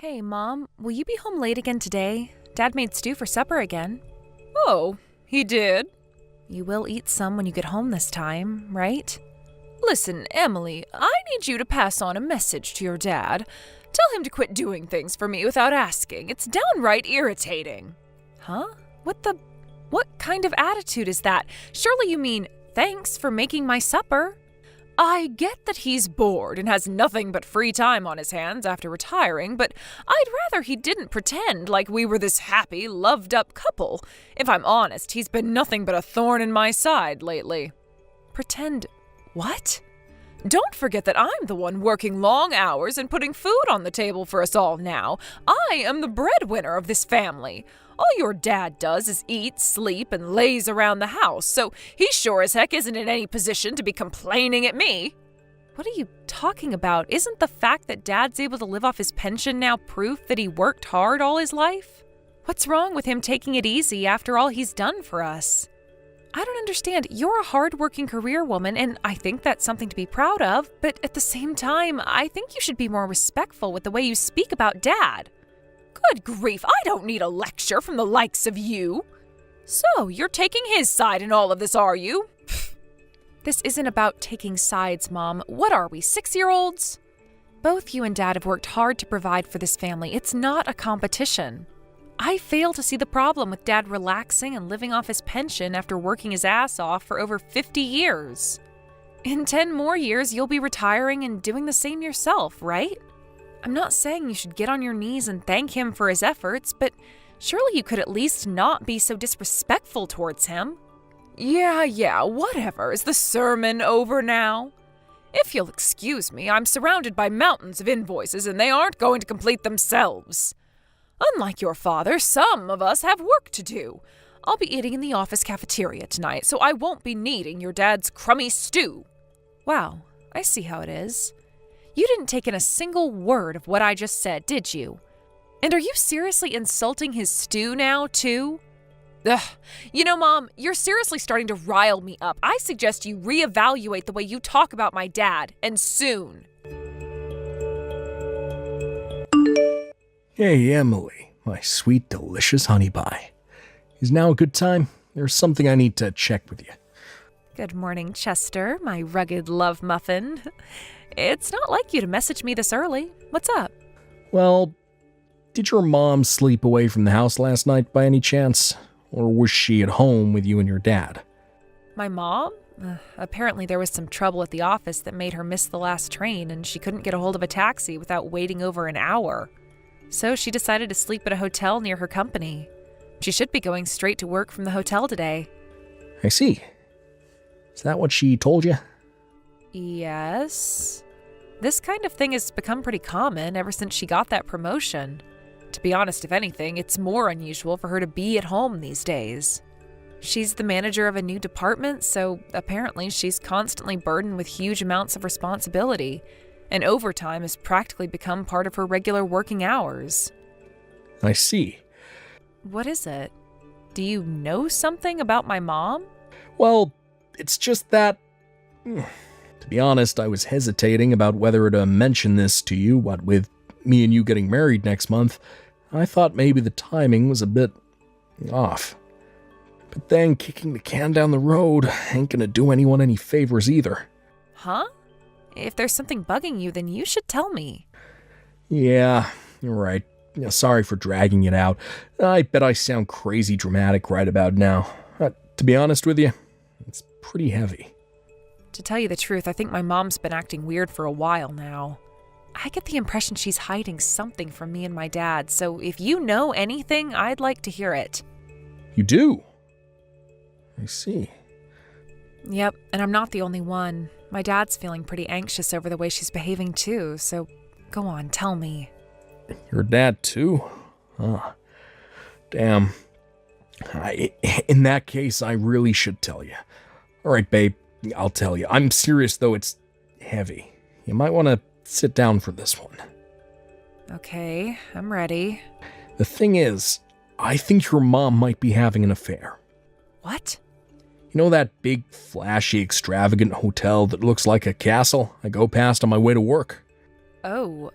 Hey, Mom, will you be home late again today? Dad made stew for supper again. Oh, he did? You will eat some when you get home this time, right? Listen, Emily, I need you to pass on a message to your dad. Tell him to quit doing things for me without asking. It's downright irritating. Huh? What kind of attitude is that? Surely you mean, thanks for making my supper. I get that he's bored and has nothing but free time on his hands after retiring, but I'd rather he didn't pretend like we were this happy, loved-up couple. If I'm honest, he's been nothing but a thorn in my side lately. Pretend what? Don't forget that I'm the one working long hours and putting food on the table for us all now. I am the breadwinner of this family. All your dad does is eat, sleep, and laze around the house, so he sure as heck isn't in any position to be complaining at me. What are you talking about? Isn't the fact that Dad's able to live off his pension now proof that he worked hard all his life? What's wrong with him taking it easy after all he's done for us? I don't understand. You're a hard-working career woman, and I think that's something to be proud of, but at the same time, I think you should be more respectful with the way you speak about Dad. Good grief, I don't need a lecture from the likes of you. So, you're taking his side in all of this, are you? This isn't about taking sides, Mom. What are we, 6-year-olds? Both you and Dad have worked hard to provide for this family. It's not a competition. I fail to see the problem with Dad relaxing and living off his pension after working his ass off for over 50 years. In 10 more years, you'll be retiring and doing the same yourself, right? I'm not saying you should get on your knees and thank him for his efforts, but surely you could at least not be so disrespectful towards him. Yeah, whatever. Is the sermon over now? If you'll excuse me, I'm surrounded by mountains of invoices and they aren't going to complete themselves. Unlike your father, some of us have work to do. I'll be eating in the office cafeteria tonight, so I won't be needing your dad's crummy stew. Wow, I see how it is. You didn't take in a single word of what I just said, did you? And are you seriously insulting his stew now, too? Ugh. You know, Mom, you're seriously starting to rile me up. I suggest you reevaluate the way you talk about my dad, and soon. Hey, Emily, my sweet, delicious honey pie. Is now a good time? There's something I need to check with you. Good morning, Chester, my rugged love muffin. It's not like you to message me this early. What's up? Well, did your mom sleep away from the house last night by any chance? Or was she at home with you and your dad? My mom? Apparently there was some trouble at the office that made her miss the last train, and she couldn't get a hold of a taxi without waiting over an hour. So she decided to sleep at a hotel near her company. She should be going straight to work from the hotel today. I see. Is that what she told you? Yes. This kind of thing has become pretty common ever since she got that promotion. To be honest, if anything, it's more unusual for her to be at home these days. She's the manager of a new department, so apparently she's constantly burdened with huge amounts of responsibility, and overtime has practically become part of her regular working hours. I see. What is it? Do you know something about my mom? Well, it's just that... To be honest, I was hesitating about whether to mention this to you, what with me and you getting married next month. I thought maybe the timing was a bit off. But then kicking the can down the road ain't gonna do anyone any favors either. Huh? If there's something bugging you, then you should tell me. Yeah, you're right. Yeah, sorry for dragging it out. I bet I sound crazy dramatic right about now. To be honest with you, it's pretty heavy. To tell you the truth, I think my mom's been acting weird for a while now. I get the impression she's hiding something from me and my dad, so if you know anything, I'd like to hear it. You do? I see. Yep, and I'm not the only one. My dad's feeling pretty anxious over the way she's behaving too, so go on, tell me. Your dad too? Damn. In that case, I really should tell you. Alright, babe, I'll tell you. I'm serious though, it's heavy. You might want to sit down for this one. Okay, I'm ready. The thing is, I think your mom might be having an affair. What? You know that big, flashy, extravagant hotel that looks like a castle I go past on my way to work? Oh,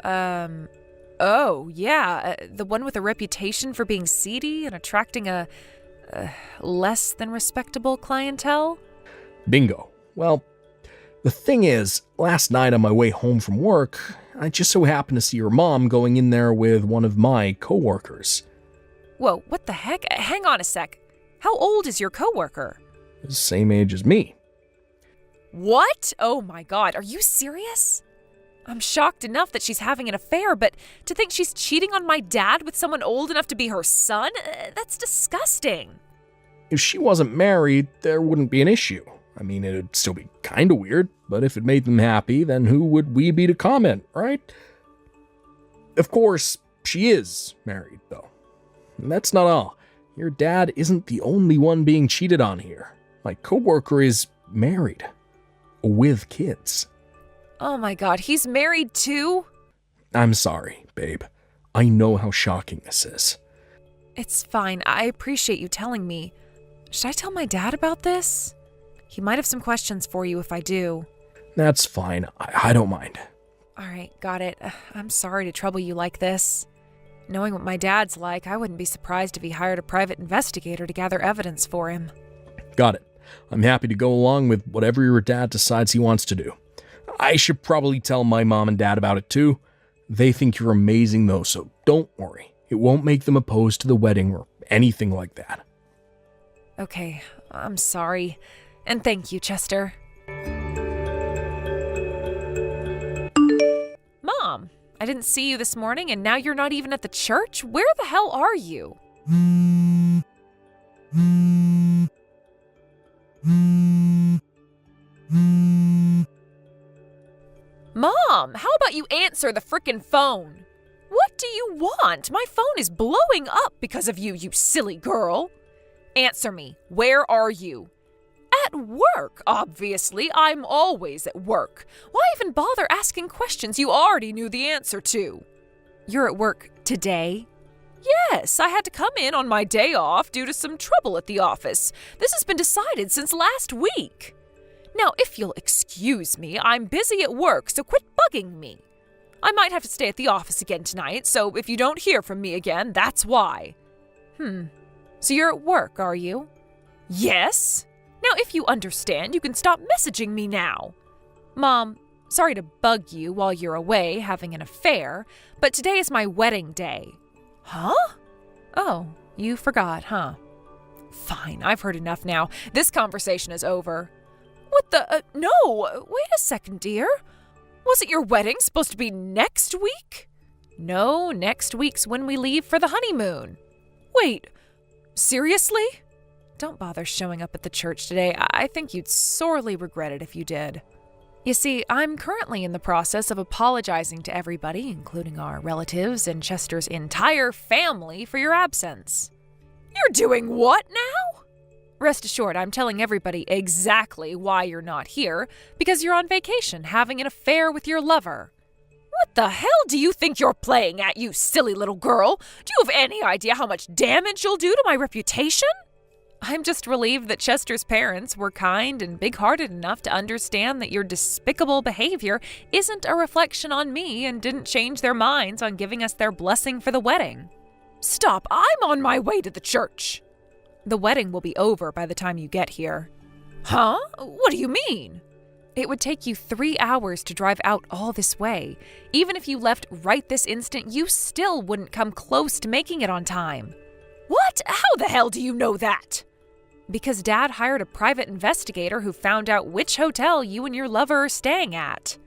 Oh, yeah, the one with a reputation for being seedy and attracting a less than respectable clientele? Bingo. Well, the thing is, last night on my way home from work, I just so happened to see your mom going in there with one of my coworkers. Whoa, what the heck? Hang on a sec. How old is your coworker? Same age as me. What? Oh my God, are you serious? I'm shocked enough that she's having an affair, but to think she's cheating on my dad with someone old enough to be her son? That's disgusting. If she wasn't married, there wouldn't be an issue. I mean, it'd still be kinda weird, but if it made them happy, then who would we be to comment, right? Of course, she is married, though. And that's not all. Your dad isn't the only one being cheated on here. My coworker is married. With kids. Oh my God, he's married too? I'm sorry, babe. I know how shocking this is. It's fine. I appreciate you telling me. Should I tell my dad about this? He might have some questions for you if I do. That's fine. I don't mind. All right, got it. I'm sorry to trouble you like this. Knowing what my dad's like, I wouldn't be surprised if he hired a private investigator to gather evidence for him. Got it. I'm happy to go along with whatever your dad decides he wants to do. I should probably tell my mom and dad about it too. They think you're amazing though, so don't worry. It won't make them opposed to the wedding or anything like that. Okay, I'm sorry. And thank you, Chester. Mom, I didn't see you this morning and now you're not even at the church? Where the hell are you? Mom, how about you answer the frickin' phone? What do you want? My phone is blowing up because of you, you silly girl. Answer me. Where are you? At work, obviously. I'm always at work. Why even bother asking questions you already knew the answer to? You're at work today? Yes, I had to come in on my day off due to some trouble at the office. This has been decided since last week. Now, if you'll excuse me, I'm busy at work, so quit bugging me. I might have to stay at the office again tonight, so if you don't hear from me again, that's why. So you're at work, are you? Yes. Now, if you understand, you can stop messaging me now. Mom, sorry to bug you while you're away having an affair, but today is my wedding day. Huh? Oh, you forgot, huh? Fine, I've heard enough now. This conversation is over. What the? No, wait a second, dear. Wasn't your wedding supposed to be next week? No, next week's when we leave for the honeymoon. Wait, seriously? Don't bother showing up at the church today. I think you'd sorely regret it if you did. You see, I'm currently in the process of apologizing to everybody, including our relatives and Chester's entire family, for your absence. You're doing what now? Rest assured, I'm telling everybody exactly why you're not here, because you're on vacation having an affair with your lover. What the hell do you think you're playing at, you silly little girl? Do you have any idea how much damage you'll do to my reputation? I'm just relieved that Chester's parents were kind and big-hearted enough to understand that your despicable behavior isn't a reflection on me and didn't change their minds on giving us their blessing for the wedding. Stop, I'm on my way to the church. The wedding will be over by the time you get here. Huh? What do you mean? It would take you 3 hours to drive out all this way. Even if you left right this instant, you still wouldn't come close to making it on time. What? How the hell do you know that? Because Dad hired a private investigator who found out which hotel you and your lover are staying at.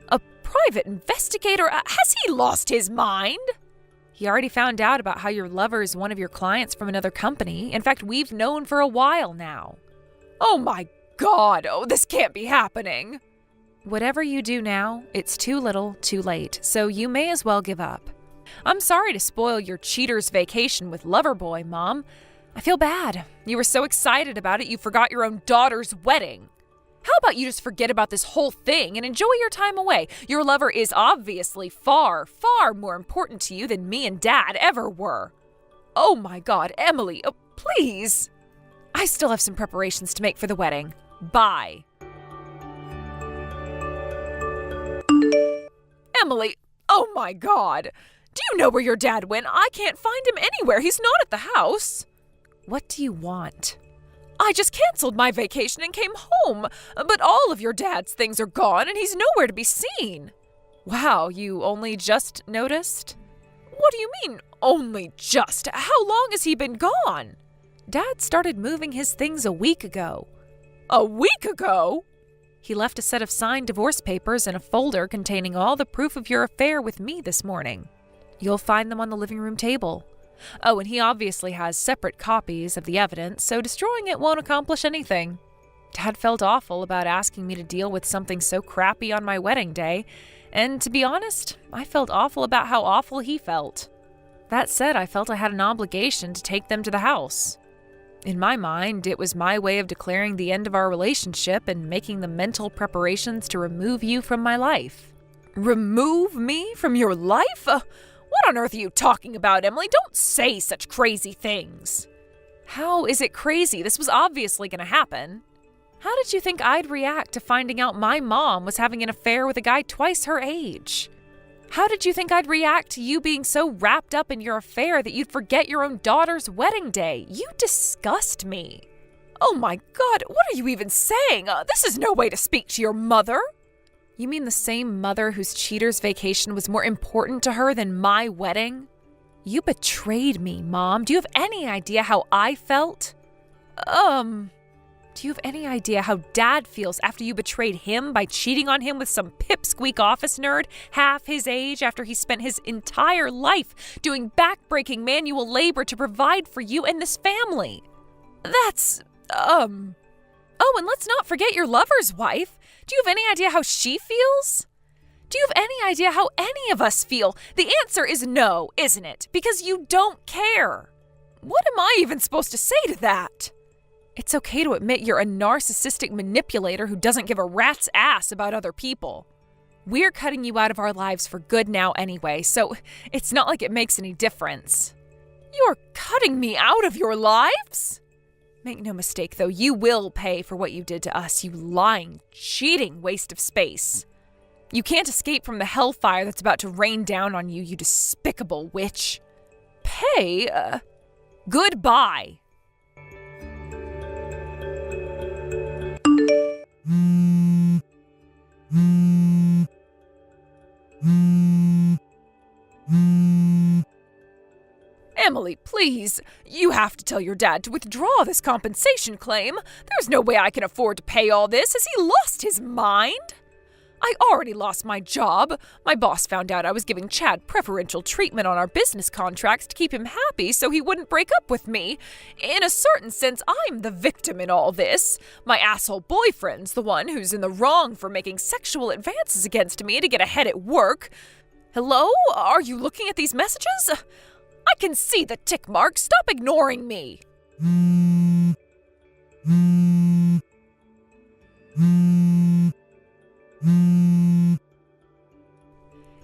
A private investigator? Has he lost his mind? He already found out about how your lover is one of your clients from another company. In fact, we've known for a while now. Oh my God, this can't be happening. Whatever you do now, it's too little, too late, so you may as well give up. I'm sorry to spoil your cheater's vacation with Loverboy, Mom. I feel bad. You were so excited about it, you forgot your own daughter's wedding. How about you just forget about this whole thing and enjoy your time away? Your lover is obviously far, far more important to you than me and Dad ever were. Oh my God, Emily, please. I still have some preparations to make for the wedding. Bye. Emily, oh my God. Do you know where your dad went? I can't find him anywhere. He's not at the house. What do you want? I just canceled my vacation and came home, but all of your dad's things are gone and he's nowhere to be seen. Wow, you only just noticed? What do you mean, only just? How long has he been gone? Dad started moving his things a week ago. A week ago? He left a set of signed divorce papers in a folder containing all the proof of your affair with me this morning. You'll find them on the living room table. Oh, and he obviously has separate copies of the evidence, so destroying it won't accomplish anything. Dad felt awful about asking me to deal with something so crappy on my wedding day, and to be honest, I felt awful about how awful he felt. That said, I felt I had an obligation to take them to the house. In my mind, it was my way of declaring the end of our relationship and making the mental preparations to remove you from my life. Remove me from your life? What on earth are you talking about, Emily? Don't say such crazy things. How is it crazy? This was obviously going to happen. How did you think I'd react to finding out my mom was having an affair with a guy twice her age? How did you think I'd react to you being so wrapped up in your affair that you'd forget your own daughter's wedding day? You disgust me. Oh my God, what are you even saying? This is no way to speak to your mother. You mean the same mother whose cheater's vacation was more important to her than my wedding? You betrayed me, Mom. Do you have any idea how I felt? Do you have any idea how Dad feels after you betrayed him by cheating on him with some pipsqueak office nerd half his age after he spent his entire life doing backbreaking manual labor to provide for you and this family? Oh, and let's not forget your lover's wife. Do you have any idea how she feels? Do you have any idea how any of us feel? The answer is no, isn't it? Because you don't care. What am I even supposed to say to that? It's okay to admit you're a narcissistic manipulator who doesn't give a rat's ass about other people. We're cutting you out of our lives for good now anyway, so it's not like it makes any difference. You're cutting me out of your lives? Make no mistake, though, you will pay for what you did to us, you lying, cheating waste of space. You can't escape from the hellfire that's about to rain down on you, you despicable witch. Pay? Goodbye. Emily, please. You have to tell your dad to withdraw this compensation claim. There's no way I can afford to pay all this. Has he lost his mind? I already lost my job. My boss found out I was giving Chad preferential treatment on our business contracts to keep him happy so he wouldn't break up with me. In a certain sense, I'm the victim in all this. My asshole boyfriend's the one who's in the wrong for making sexual advances against me to get ahead at work. Hello? Are you looking at these messages? I can see the tick mark. Stop ignoring me.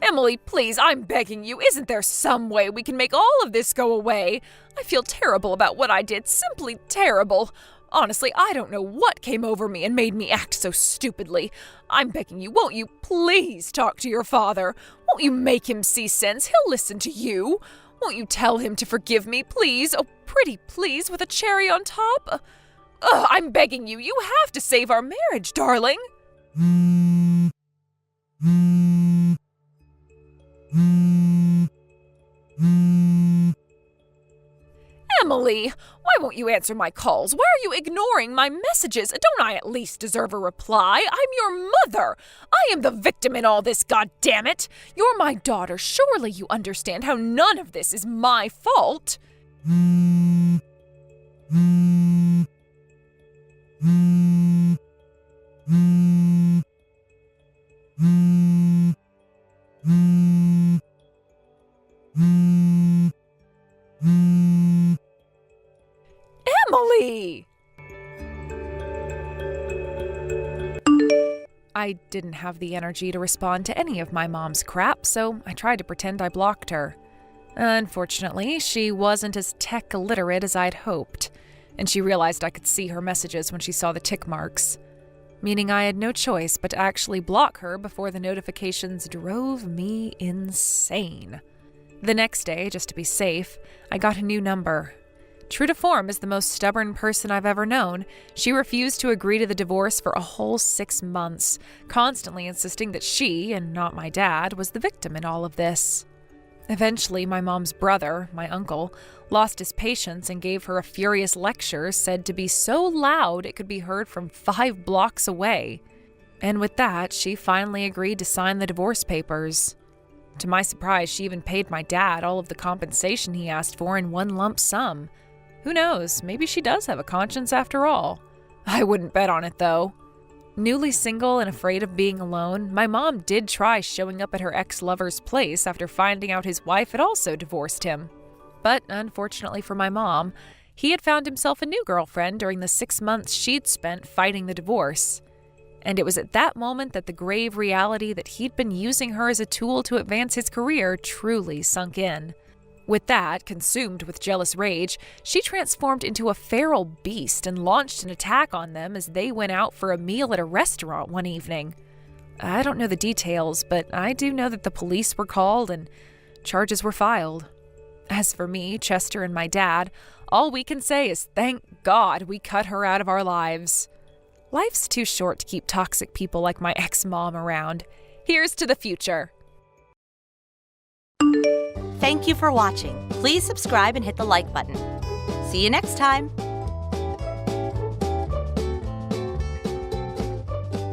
Emily, please, I'm begging you. Isn't there some way we can make all of this go away? I feel terrible about what I did. Simply terrible. Honestly, I don't know what came over me and made me act so stupidly. I'm begging you, won't you please talk to your father? Won't you make him see sense? He'll listen to you. Won't you tell him to forgive me, please? Oh, pretty please, with a cherry on top? I'm begging you. You have to save our marriage, darling. Emily, why won't you answer my calls? Why are you ignoring my messages? Don't I at least deserve a reply? I'm your mother. I am the victim in all this, goddammit. You're my daughter. Surely you understand how none of this is my fault. Emily! I didn't have the energy to respond to any of my mom's crap, so I tried to pretend I blocked her. Unfortunately, she wasn't as tech illiterate as I'd hoped, and she realized I could see her messages when she saw the tick marks, meaning I had no choice but to actually block her before the notifications drove me insane. The next day, just to be safe, I got a new number. True to form as the most stubborn person I've ever known, she refused to agree to the divorce for a whole 6 months, constantly insisting that she, and not my dad, was the victim in all of this. Eventually, my mom's brother, my uncle, lost his patience and gave her a furious lecture said to be so loud it could be heard from 5 blocks away. And with that, she finally agreed to sign the divorce papers. To my surprise, she even paid my dad all of the compensation he asked for in one lump sum. Who knows, maybe she does have a conscience after all. I wouldn't bet on it, though. Newly single and afraid of being alone, my mom did try showing up at her ex-lover's place after finding out his wife had also divorced him. But unfortunately for my mom, he had found himself a new girlfriend during the 6 months she'd spent fighting the divorce. And it was at that moment that the grave reality that he'd been using her as a tool to advance his career truly sunk in. With that, consumed with jealous rage, she transformed into a feral beast and launched an attack on them as they went out for a meal at a restaurant one evening. I don't know the details, but I do know that the police were called and charges were filed. As for me, Chester, and my dad, all we can say is thank God we cut her out of our lives. Life's too short to keep toxic people like my ex-mom around. Here's to the future. Thank you for watching. Please subscribe and hit the like button. See you next time.